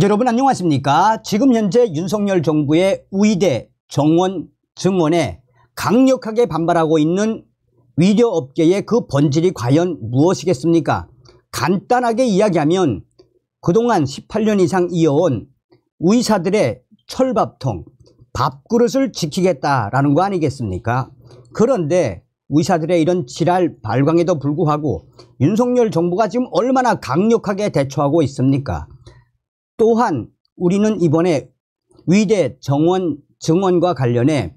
여러분 안녕하십니까? 지금 현재 윤석열 정부의 의대 정원 증원에 강력하게 반발하고 있는 의료 업계의 그 본질이 과연 무엇이겠습니까? 간단하게 이야기하면 그동안 18년 이상 이어온 의사들의 철밥통, 밥그릇을 지키겠다라는 거 아니겠습니까? 그런데 의사들의 이런 지랄 발광에도 불구하고 윤석열 정부가 지금 얼마나 강력하게 대처하고 있습니까? 또한 우리는 이번에 의대 정원 증원과 관련해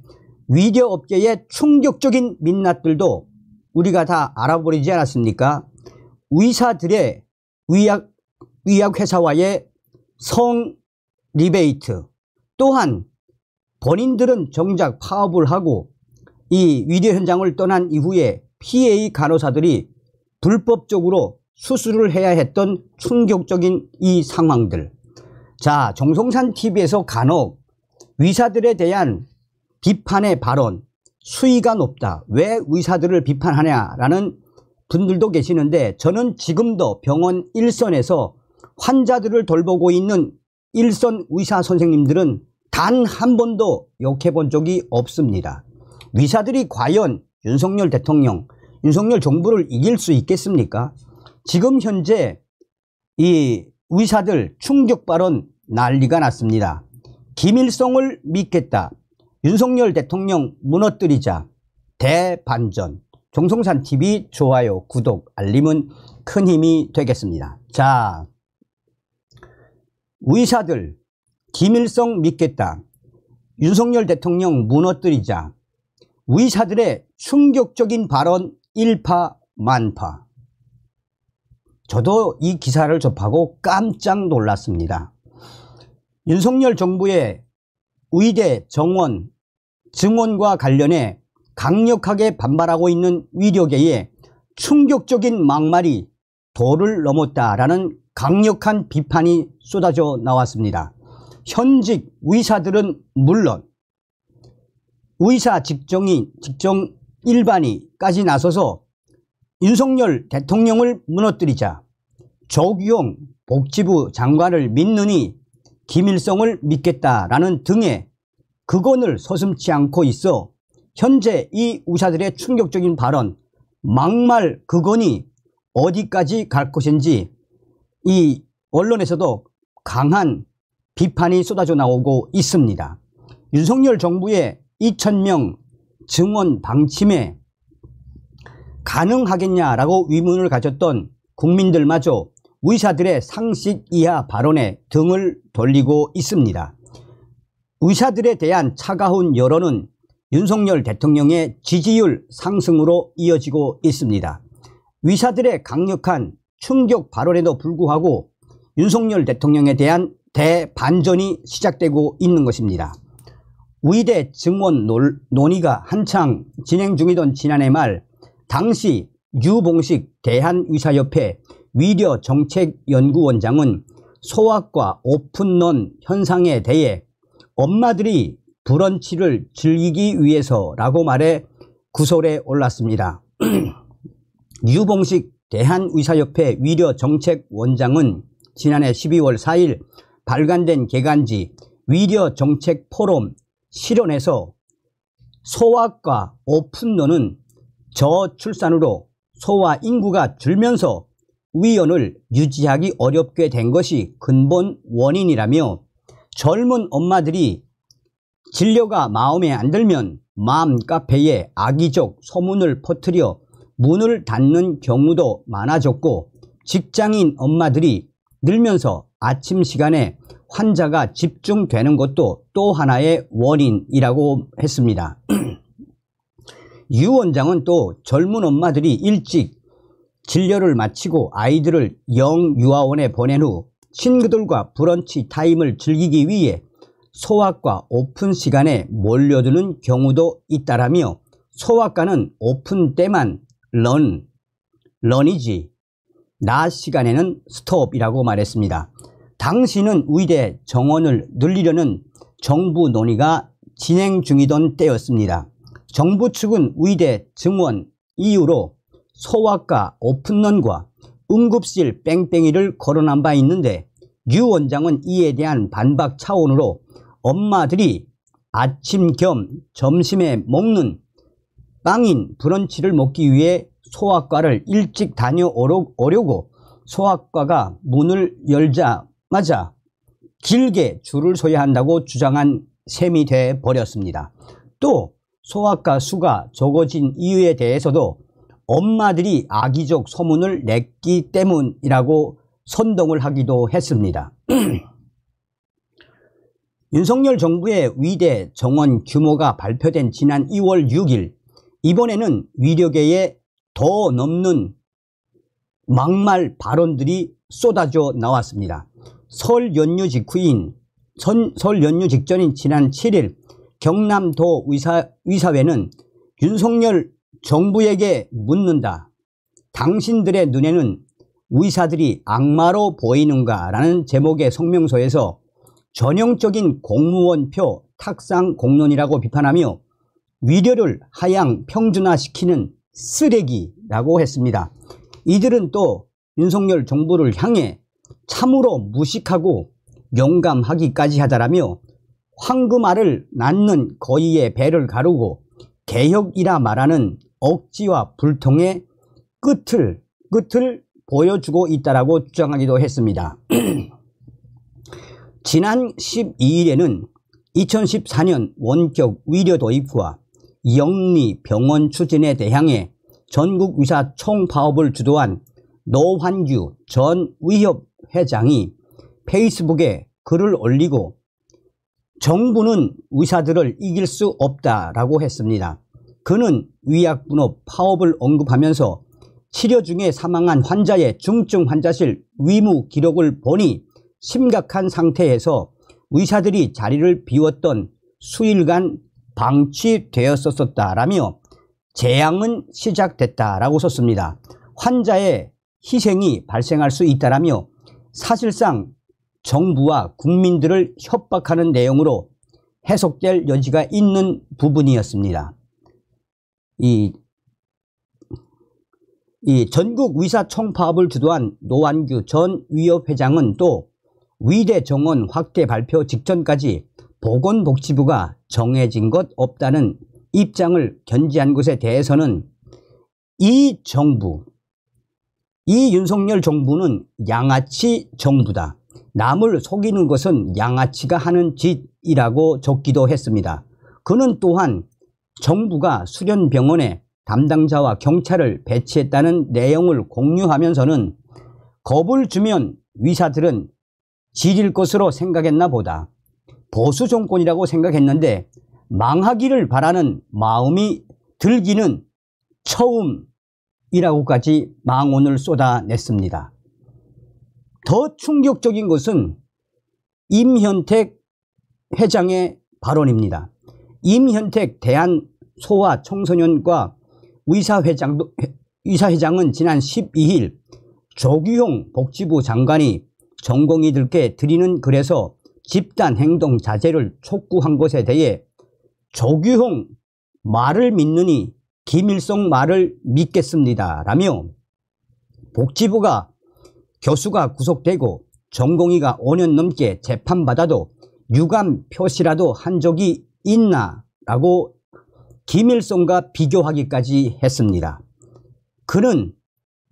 의료 업계의 충격적인 민낯들도 우리가 다 알아버리지 않았습니까? 의사들의 의약회사와의 성 리베이트, 또한 본인들은 정작 파업을 하고 이 의료 현장을 떠난 이후에 PA 간호사들이 불법적으로 수술을 해야 했던 충격적인 이 상황들. 자, 정성산 TV에서 간혹 의사들에 대한 비판의 발언, 수위가 높다, 왜 의사들을 비판하냐라는 분들도 계시는데, 저는 지금도 병원 일선에서 환자들을 돌보고 있는 일선 의사 선생님들은 단 한 번도 욕해 본 적이 없습니다. 의사들이 과연 윤석열 대통령, 윤석열 정부를 이길 수 있겠습니까? 지금 현재 이 의사들 충격 발언 난리가 났습니다. 김일성을 믿겠다, 윤석열 대통령 무너뜨리자, 대반전. 정성산 TV 좋아요, 구독, 알림은 큰 힘이 되겠습니다. 자, 의사들 김일성 믿겠다, 윤석열 대통령 무너뜨리자, 의사들의 충격적인 발언 일파만파. 저도 이 기사를 접하고 깜짝 놀랐습니다. 윤석열 정부의 의대 정원 증원과 관련해 강력하게 반발하고 있는 의료계에 충격적인 막말이 도를 넘었다라는 강력한 비판이 쏟아져 나왔습니다. 현직 의사들은 물론 의사 직종 일반이까지 나서서 윤석열 대통령을 무너뜨리자, 조규용 복지부 장관을 믿느니 김일성을 믿겠다라는 등의 극언을 서슴지 않고 있어 현재 이 의사들의 충격적인 발언, 막말 극언이 어디까지 갈 것인지 이 언론에서도 강한 비판이 쏟아져 나오고 있습니다. 윤석열 정부의 2,000명 증원 방침에 가능하겠냐라고 의문을 가졌던 국민들마저 의사들의 상식 이하 발언에 등을 돌리고 있습니다. 의사들에 대한 차가운 여론은 윤석열 대통령의 지지율 상승으로 이어지고 있습니다. 의사들의 강력한 충격 발언에도 불구하고 윤석열 대통령에 대한 대반전이 시작되고 있는 것입니다. 의대 증원 논의가 한창 진행 중이던 지난해 말, 당시 유봉식 대한의사협회 의료정책연구원장은 소아과 오픈런 현상에 대해 엄마들이 브런치를 즐기기 위해서라고 말해 구설에 올랐습니다. 유봉식 대한의사협회 의료정책원장은 지난해 12월 4일 발간된 개간지 의료정책포럼 실현에서 소아과 오픈런은 저출산으로 소아 인구가 줄면서 위원을 유지하기 어렵게 된 것이 근본 원인이라며, 젊은 엄마들이 진료가 마음에 안 들면 맘카페에 악의적 소문을 퍼뜨려 문을 닫는 경우도 많아졌고, 직장인 엄마들이 늘면서 아침 시간에 환자가 집중되는 것도 또 하나의 원인이라고 했습니다. 유 원장은 또 젊은 엄마들이 일찍 진료를 마치고 아이들을 영유아원에 보낸 후 친구들과 브런치 타임을 즐기기 위해 소아과 오픈 시간에 몰려드는 경우도 있다라며, 소아과는 오픈 때만 런이지 낮 시간에는 스톱이라고 말했습니다. 당시는 의대 정원을 늘리려는 정부 논의가 진행 중이던 때였습니다. 정부 측은 의대 증원 이유로 소아과 오픈런과 응급실 뺑뺑이를 거론한 바 있는데, 유 원장은 이에 대한 반박 차원으로 엄마들이 아침 겸 점심에 먹는 빵인 브런치를 먹기 위해 소아과를 일찍 다녀오려고 소아과가 문을 열자마자 길게 줄을 서야 한다고 주장한 셈이 돼 버렸습니다. 또 소아과 수가 적어진 이유에 대해서도 엄마들이 악의적 소문을 냈기 때문이라고 선동을 하기도 했습니다. 윤석열 정부의 위대 정원 규모가 발표된 지난 2월 6일 이번에는 위력에 더 넘는 막말 발언들이 쏟아져 나왔습니다. 설 연휴 직전인 지난 7일 경남도 의사회는 윤석열 정부에게 묻는다. 당신들의 눈에는 의사들이 악마로 보이는가? 라는 제목의 성명서에서 전형적인 공무원표 탁상 공론이라고 비판하며 위력을 하향 평준화시키는 쓰레기라고 했습니다. 이들은 또 윤석열 정부를 향해 참으로 무식하고 용감하기까지 하다라며 황금알을 낳는 거위의 배를 가르고 개혁이라 말하는 억지와 불통의 끝을 보여주고 있다라고 주장하기도 했습니다. 지난 12일에는 2014년 원격 의료 도입과 영리 병원 추진에 대항해 전국 의사 총파업을 주도한 노환규 전 의협 회장이 페이스북에 글을 올리고 정부는 의사들을 이길 수 없다라고 했습니다. 그는 의약분업 파업을 언급하면서 치료 중에 사망한 환자의 중증 환자실 위무 기록을 보니 심각한 상태에서 의사들이 자리를 비웠던 수일간 방치되었었다라며 재앙은 시작됐다라고 썼습니다. 환자의 희생이 발생할 수 있다라며 사실상 정부와 국민들을 협박하는 내용으로 해석될 여지가 있는 부분이었습니다. 이 전국 의사 총파업을 주도한 노환규 전 의협 회장은 또 위대 정원 확대 발표 직전까지 보건복지부가 정해진 것 없다는 입장을 견지한 것에 대해서는 이 윤석열 정부는 양아치 정부다. 남을 속이는 것은 양아치가 하는 짓이라고 적기도 했습니다. 그는 또한 정부가 수련병원에 담당자와 경찰을 배치했다는 내용을 공유하면서는 겁을 주면 의사들은 지릴 것으로 생각했나 보다. 보수 정권이라고 생각했는데 망하기를 바라는 마음이 들기는 처음이라고까지 망언을 쏟아냈습니다. 더 충격적인 것은 임현택 회장의 발언입니다. 임현택 대한소아청소년과 의사회장은 지난 12일 조규용 복지부 장관이 전공의들께 드리는 글에서 집단 행동 자제를 촉구한 것에 대해 조규용 말을 믿느니 김일성 말을 믿겠습니다 라며 복지부가 교수가 구속되고 전공의가 5년 넘게 재판받아도 유감 표시라도 한 적이 있나 라고 김일성과 비교하기까지 했습니다. 그는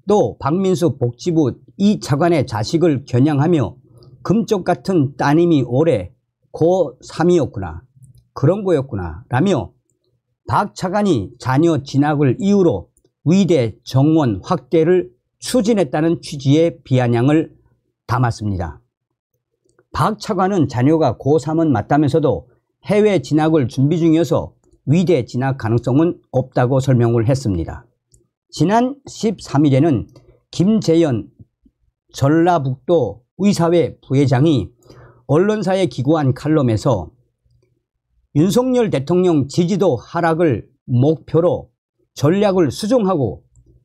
또 박민수 복지부 이 차관의 자식을 겨냥하며 금쪽 같은 따님이 올해 고3이었구나 그런 거였구나 라며 박 차관이 자녀 진학을 이유로 의대 정원 확대를 추진했다는 취지의 비아냥을 담았습니다. 박 차관은 자녀가 고3은 맞다면서도 해외 진학을 준비 중이어서 의대 진학 가능성은 없다고 설명을 했습니다. 지난 13일에는 김재현 전라북도 의사회 부회장이 언론사에 기고한 칼럼에서 윤석열 대통령 지지도 하락을 목표로 전략을 수정하고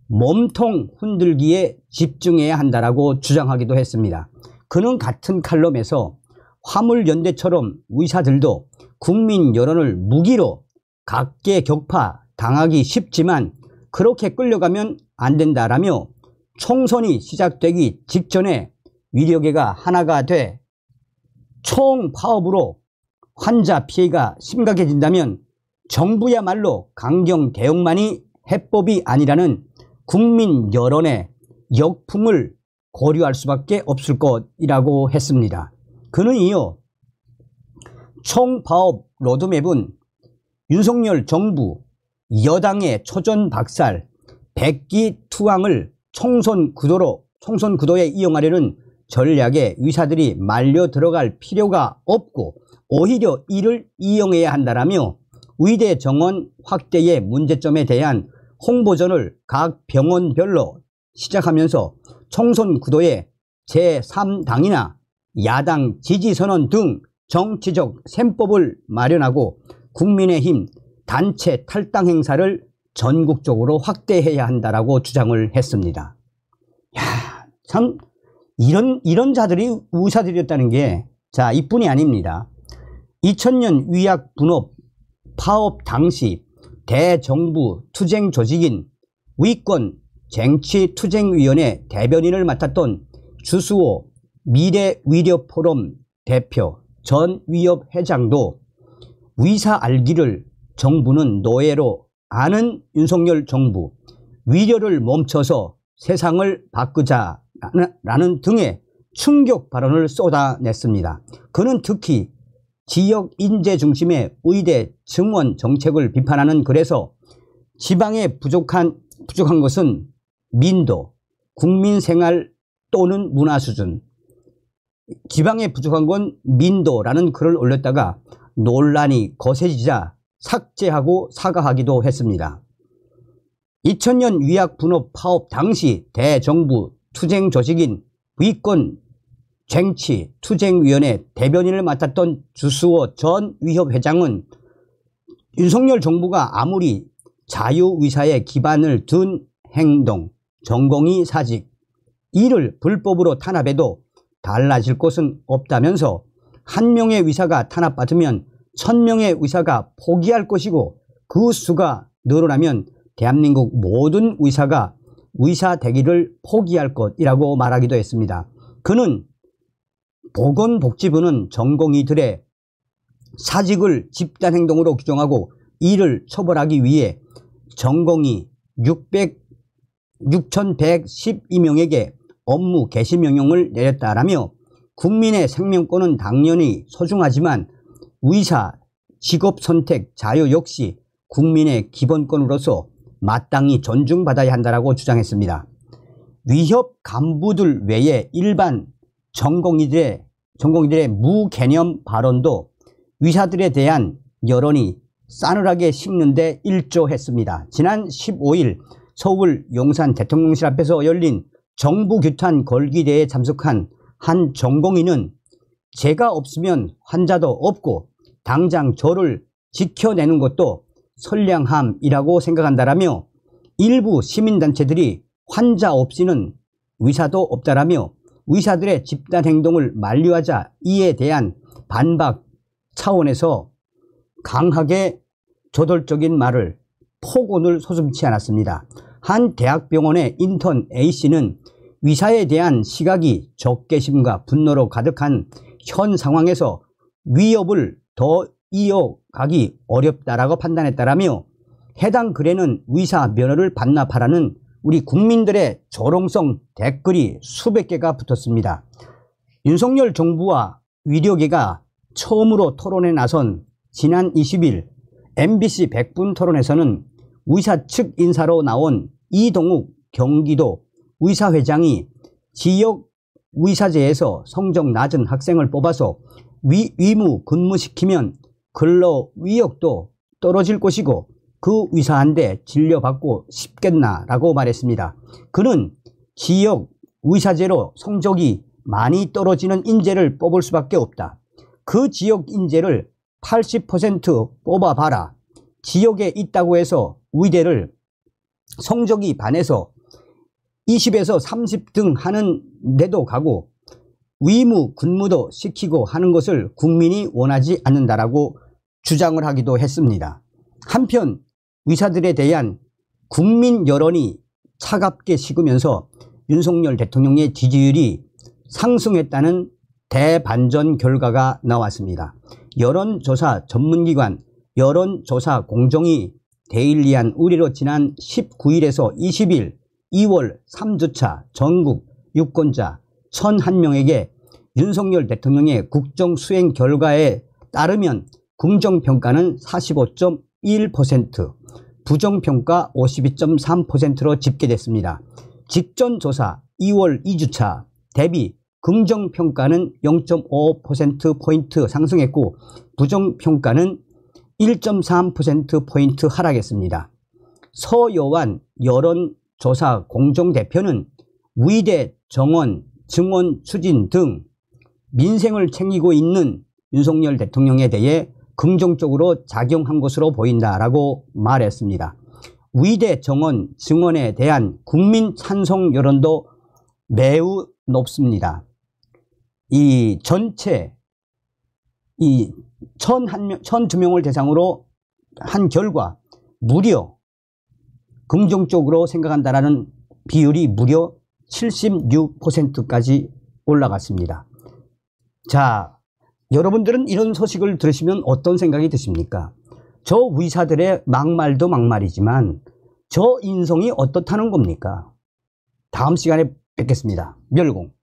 몸통 흔들기에 집중해야 한다라고 주장하기도 했습니다. 그는 같은 칼럼에서 화물연대처럼 의사들도 국민 여론을 무기로 각계격파 당하기 쉽지만 그렇게 끌려가면 안 된다라며 총선이 시작되기 직전에 위력계가 하나가 돼 총파업으로 환자 피해가 심각해진다면 정부야말로 강경 대응만이 해법이 아니라는 국민 여론의 역풍을 고려할 수밖에 없을 것이라고 했습니다. 그는 이어 총파업 로드맵은 윤석열 정부 여당의 초전박살 백기투항을 총선 구도에 이용하려는 전략에 의사들이 말려 들어갈 필요가 없고 오히려 이를 이용해야 한다라며 의대 정원 확대의 문제점에 대한 홍보전을 각 병원별로 시작하면서 총선 구도에 제3당이나 야당 지지선언 등 정치적 셈법을 마련하고 국민의힘 단체 탈당 행사를 전국적으로 확대해야 한다라고 주장을 했습니다. 야, 참 이런 자들이 의사들이었다는 게 자, 이뿐이 아닙니다. 2000년 위약 분업 파업 당시 대정부 투쟁 조직인 위권 쟁취투쟁위원회 대변인을 맡았던 주수호 미래의료포럼 대표 전 위협 회장도 의사 알기를 정부는 노예로 아는 윤석열 정부, 위료를 멈춰서 세상을 바꾸자라는 등의 충격 발언을 쏟아냈습니다. 그는 특히 지역 인재 중심의 의대 증원 정책을 비판하는 글에서 지방에 부족한 것은 민도, 국민생활 또는 문화 수준, 지방에 부족한 건 민도라는 글을 올렸다가 논란이 거세지자 삭제하고 사과하기도 했습니다. 2000년 위약 분업 파업 당시 대정부 투쟁 조직인 위권 쟁취 투쟁위원회 대변인을 맡았던 주수호 전 위협 회장은 윤석열 정부가 아무리 자유의사에 기반을 둔 행동, 전공의 사직, 이를 불법으로 탄압해도 달라질 것은 없다면서 한 명의 의사가 탄압받으면 1000명의 의사가 포기할 것이고 그 수가 늘어나면 대한민국 모든 의사가 의사 되기를 포기할 것이라고 말하기도 했습니다. 그는 보건복지부는 전공의들의 사직을 집단행동으로 규정하고 이를 처벌하기 위해 전공의 6,112명에게 업무 개시 명령을 내렸다라며 국민의 생명권은 당연히 소중하지만 의사 직업 선택 자유 역시 국민의 기본권으로서 마땅히 존중받아야 한다라고 주장했습니다. 위협 간부들 외에 일반 전공의들의 무개념 발언도 의사들에 대한 여론이 싸늘하게 식는데 일조했습니다. 지난 15일 서울 용산 대통령실 앞에서 열린 정부 규탄 걸기대회에 참석한 한 전공의는 제가 없으면 환자도 없고 당장 저를 지켜내는 것도 선량함이라고 생각한다라며 일부 시민단체들이 환자 없이는 의사도 없다라며 의사들의 집단행동을 만류하자 이에 대한 반박 차원에서 강하게 조돌적인 말을 폭언을 서슴지 않았습니다. 한 대학병원의 인턴 A씨는 의사에 대한 시각이 적개심과 분노로 가득한 현 상황에서 위협을 더 이어가기 어렵다라고 판단했다라며 해당 글에는 의사 면허를 반납하라는 우리 국민들의 조롱성 댓글이 수백 개가 붙었습니다. 윤석열 정부와 위료계가 처음으로 토론에 나선 지난 20일 MBC 100분 토론에서는 의사 측 인사로 나온 이동욱 경기도 의사회장이 지역 의사제에서 성적 낮은 학생을 뽑아서 의무 근무시키면 근로위력도 떨어질 것이고 그 의사한테 진료받고 싶겠나라고 말했습니다. 그는 지역 의사제로 성적이 많이 떨어지는 인재를 뽑을 수밖에 없다. 그 지역 인재를 80% 뽑아봐라. 지역에 있다고 해서 의대를 성적이 반해서 20에서 30등 하는 데도 가고 의무 근무도 시키고 하는 것을 국민이 원하지 않는다라고 주장을 하기도 했습니다. 한편 의사들에 대한 국민 여론이 차갑게 식으면서 윤석열 대통령의 지지율이 상승했다는 대반전 결과가 나왔습니다. 여론조사 전문기관 여론조사 공정위 데일리한 우리로 지난 19일에서 20일 2월 3주차 전국 유권자 1,001명에게 윤석열 대통령의 국정수행 결과에 따르면 긍정평가는 45.1%, 부정평가 52.3%로 집계됐습니다. 직전조사 2월 2주차 대비 긍정평가는 0.5%포인트 상승했고 부정평가는 1.3%포인트 하락했습니다. 서여완 여론조사 공정대표는 위대 정원, 증원 추진 등 민생을 챙기고 있는 윤석열 대통령에 대해 긍정적으로 작용한 것으로 보인다라고 말했습니다. 위대 정원, 증원에 대한 국민 찬성 여론도 매우 높습니다. 이 전체 1,002명을 대상으로 한 결과 무려 긍정적으로 생각한다라는 비율이 무려 76%까지 올라갔습니다. 자, 여러분들은 이런 소식을 들으시면 어떤 생각이 드십니까? 저 의사들의 막말도 막말이지만 저 인성이 어떻다는 겁니까? 다음 시간에 뵙겠습니다. 멸공.